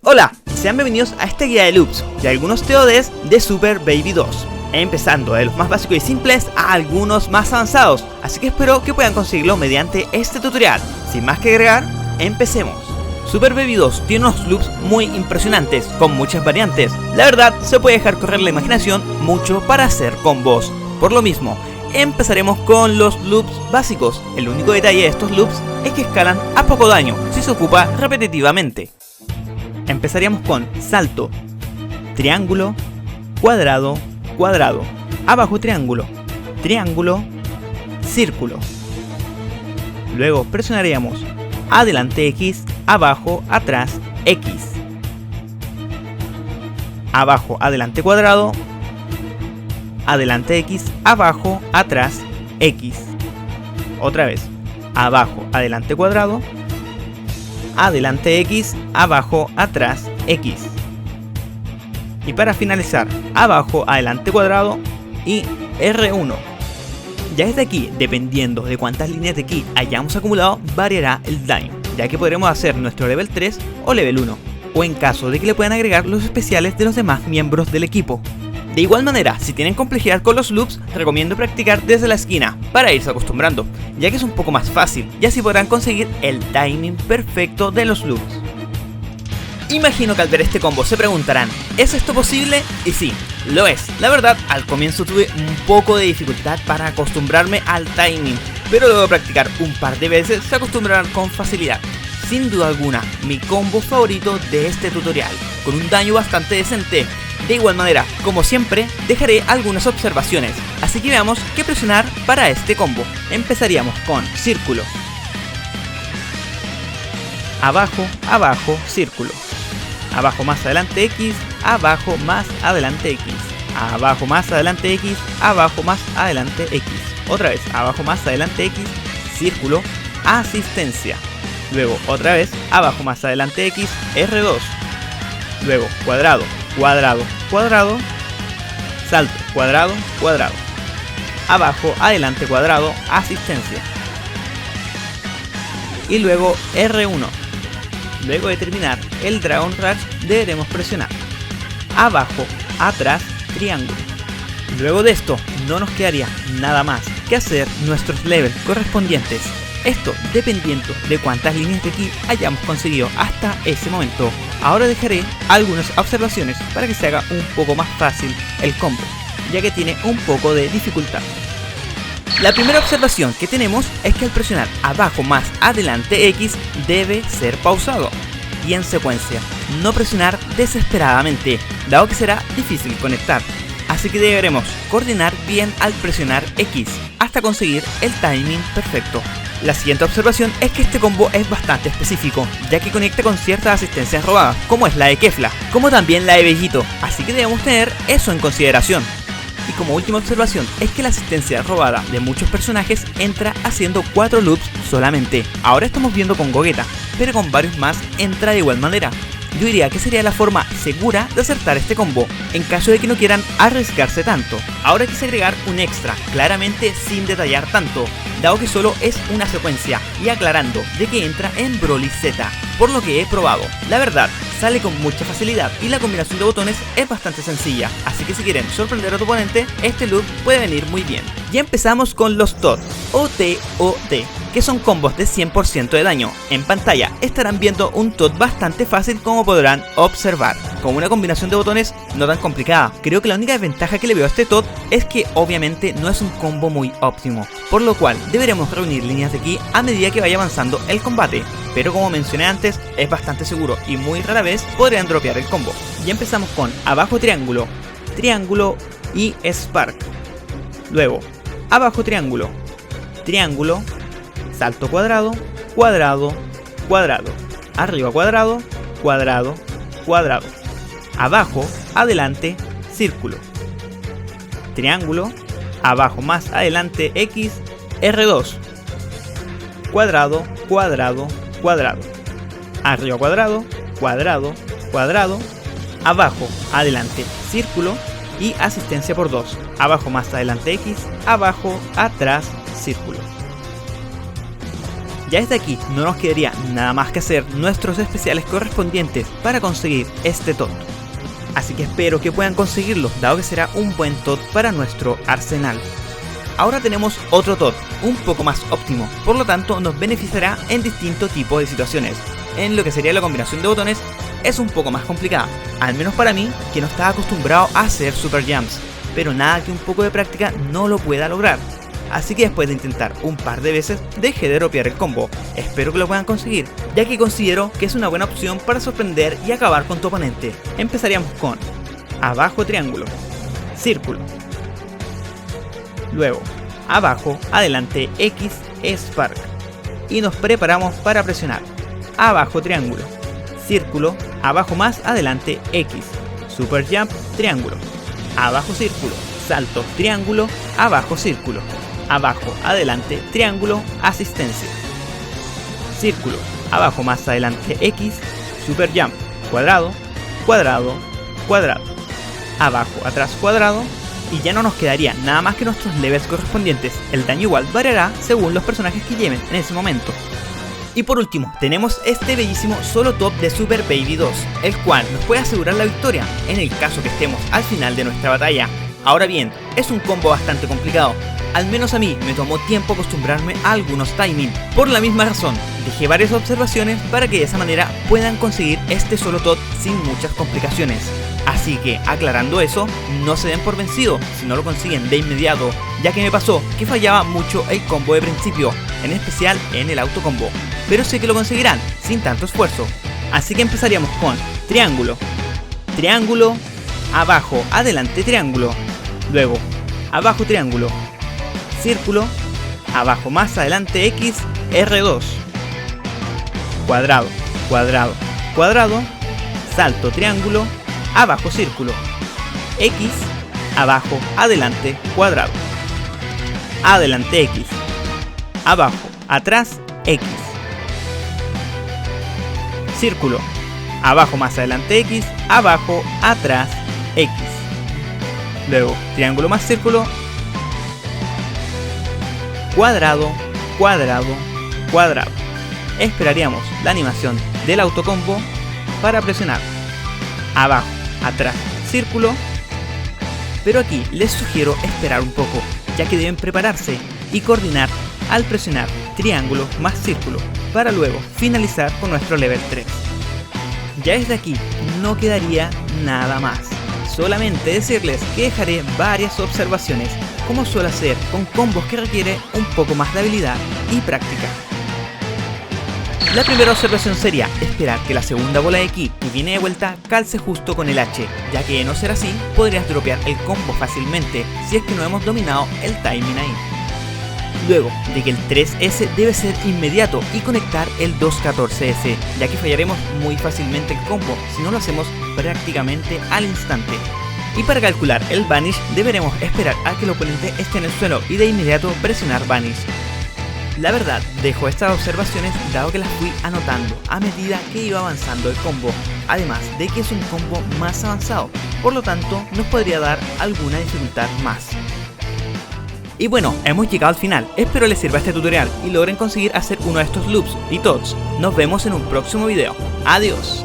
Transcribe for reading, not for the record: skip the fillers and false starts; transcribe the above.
Hola, y sean bienvenidos a esta guía de loops y algunos TODs de Super Baby 2. Empezando de los más básicos y simples a algunos más avanzados, así que espero que puedan conseguirlo mediante este tutorial. Sin más que agregar, empecemos. Super Baby 2 tiene unos loops muy impresionantes, con muchas variantes. La verdad, se puede dejar correr la imaginación mucho para hacer combos. Por lo mismo, empezaremos con los loops básicos. El único detalle de estos loops es que escalan a poco daño si se ocupa repetitivamente. Empezaríamos con salto, triángulo, cuadrado, cuadrado, abajo triángulo, triángulo, círculo. Luego presionaríamos adelante X, abajo, atrás, X. Abajo, adelante cuadrado, adelante X, abajo, atrás, X. Otra vez, abajo, adelante cuadrado, adelante X, abajo, atrás, X. Y para finalizar, abajo, adelante cuadrado y R1. Ya desde aquí, dependiendo de cuántas líneas de ki hayamos acumulado, variará el daño, ya que podremos hacer nuestro level 3 o level 1, o en caso de que le puedan agregar los especiales de los demás miembros del equipo. De igual manera, si tienen complejidad con los loops, recomiendo practicar desde la esquina para irse acostumbrando, ya que es un poco más fácil y así podrán conseguir el timing perfecto de los loops. Imagino que al ver este combo se preguntarán, ¿es esto posible? Y sí, lo es. La verdad, al comienzo tuve un poco de dificultad para acostumbrarme al timing, pero luego de practicar un par de veces se acostumbrarán con facilidad. Sin duda alguna, mi combo favorito de este tutorial, con un daño bastante decente. De igual manera, como siempre, dejaré algunas observaciones, así que veamos qué presionar para este combo. Empezaríamos con círculo, abajo, abajo, círculo, abajo más adelante X, abajo más adelante X, abajo más adelante X, abajo más adelante X, otra vez, abajo más adelante X, círculo, asistencia, luego otra vez, abajo más adelante X, R2, luego cuadrado, cuadrado, cuadrado, salto, cuadrado, cuadrado, abajo, adelante, cuadrado, asistencia, y luego R1. Luego de terminar el Dragon Rush deberemos presionar abajo, atrás, triángulo. Luego de esto no nos quedaría nada más que hacer nuestros levels correspondientes. Esto dependiendo de cuántas líneas de ki hayamos conseguido hasta ese momento. Ahora dejaré algunas observaciones para que se haga un poco más fácil el combo, ya que tiene un poco de dificultad. La primera observación que tenemos es que al presionar abajo más adelante X debe ser pausado y en secuencia, no presionar desesperadamente, dado que será difícil conectar. Así que deberemos coordinar bien al presionar X hasta conseguir el timing perfecto. La siguiente observación es que este combo es bastante específico, ya que conecta con ciertas asistencias robadas, como es la de Kefla, como también la de Bellito, así que debemos tener eso en consideración. Y como última observación es que la asistencia robada de muchos personajes entra haciendo 4 loops solamente. Ahora estamos viendo con Gogeta, pero con varios más entra de igual manera. Yo diría que sería la forma segura de acertar este combo, en caso de que no quieran arriesgarse tanto. Ahora quise agregar un extra, claramente sin detallar tanto, dado que solo es una secuencia, y aclarando de que entra en Broly Z, por lo que he probado. La verdad, sale con mucha facilidad y la combinación de botones es bastante sencilla, así que si quieren sorprender a tu oponente, este loop puede venir muy bien. Ya empezamos con los TOD, o TOD, que son combos de 100% de daño. En pantalla estarán viendo un TOD bastante fácil, como podrán observar, con una combinación de botones no tan complicada. Creo que la única desventaja que le veo a este TOD es que obviamente no es un combo muy óptimo, por lo cual deberemos reunir líneas de ki a medida que vaya avanzando el combate, pero como mencioné antes, es bastante seguro y muy rara vez podrían dropear el combo. Ya empezamos con abajo triángulo, triángulo y Spark, luego abajo triángulo, triángulo, salto cuadrado, cuadrado, cuadrado, arriba cuadrado, cuadrado, cuadrado, abajo, adelante, círculo, triángulo, abajo más adelante X, R2, cuadrado, cuadrado, cuadrado, arriba cuadrado, cuadrado, cuadrado, abajo, adelante, círculo y asistencia por 2, abajo más adelante X, abajo, atrás, círculo. Ya desde aquí no nos quedaría nada más que hacer nuestros especiales correspondientes para conseguir este TOT. Así que espero que puedan conseguirlo, dado que será un buen TOT para nuestro arsenal. Ahora tenemos otro TOT, un poco más óptimo, por lo tanto nos beneficiará en distintos tipos de situaciones. En lo que sería la combinación de botones es un poco más complicada, al menos para mí, que no estaba acostumbrado a hacer super jumps, pero nada que un poco de práctica no lo pueda lograr. Así que después de intentar un par de veces, dejé de dropear el combo. Espero que lo puedan conseguir, ya que considero que es una buena opción para sorprender y acabar con tu oponente. Empezaríamos con abajo triángulo, círculo, luego abajo, adelante X, Spark, y nos preparamos para presionar abajo triángulo, círculo, abajo más adelante X, super jump triángulo, abajo círculo, salto triángulo, abajo círculo, abajo adelante triángulo, asistencia, círculo, abajo más adelante X, super jump, cuadrado, cuadrado, cuadrado, abajo atrás cuadrado, y ya no nos quedaría nada más que nuestros levels correspondientes. El daño igual variará según los personajes que lleven en ese momento. Y por último, tenemos este bellísimo solo top de Super Baby 2, el cual nos puede asegurar la victoria en el caso que estemos al final de nuestra batalla. Ahora bien, es un combo bastante complicado, al menos a mí me tomó tiempo acostumbrarme a algunos timing. Por la misma razón, dejé varias observaciones para que de esa manera puedan conseguir este solo tot sin muchas complicaciones. Así que, aclarando eso, no se den por vencido si no lo consiguen de inmediato, ya que me pasó que fallaba mucho el combo de principio, en especial en el autocombo, pero sé que lo conseguirán sin tanto esfuerzo. Así que empezaríamos con triángulo, triángulo, abajo, adelante triángulo, luego abajo triángulo, círculo, abajo más adelante X, R2, cuadrado, cuadrado, cuadrado, salto triángulo, abajo círculo, X, abajo, adelante, cuadrado, adelante X, abajo, atrás, X, círculo, abajo más adelante X, abajo, atrás, X, luego triángulo más círculo, cuadrado, cuadrado, cuadrado. Esperaríamos la animación del autocombo para presionar abajo, atrás, círculo, pero aquí les sugiero esperar un poco, ya que deben prepararse y coordinar al presionar triángulo más círculo, para luego finalizar con nuestro level 3. Ya desde aquí no quedaría nada más, solamente decirles que dejaré varias observaciones, como suelo hacer con combos que requiere un poco más de habilidad y práctica. La primera observación sería esperar que la segunda bola de ki que viene de vuelta calce justo con el H, ya que de no ser así podrías dropear el combo fácilmente si es que no hemos dominado el timing ahí. Luego de que el 3S debe ser inmediato y conectar el 214S, ya que fallaremos muy fácilmente el combo si no lo hacemos prácticamente al instante. Y para calcular el Vanish deberemos esperar a que el oponente esté en el suelo y de inmediato presionar Vanish. La verdad, dejo estas observaciones dado que las fui anotando a medida que iba avanzando el combo, además de que es un combo más avanzado, por lo tanto nos podría dar alguna dificultad más. Y bueno, hemos llegado al final, espero les sirva este tutorial y logren conseguir hacer uno de estos loops y tots. Nos vemos en un próximo video, adiós.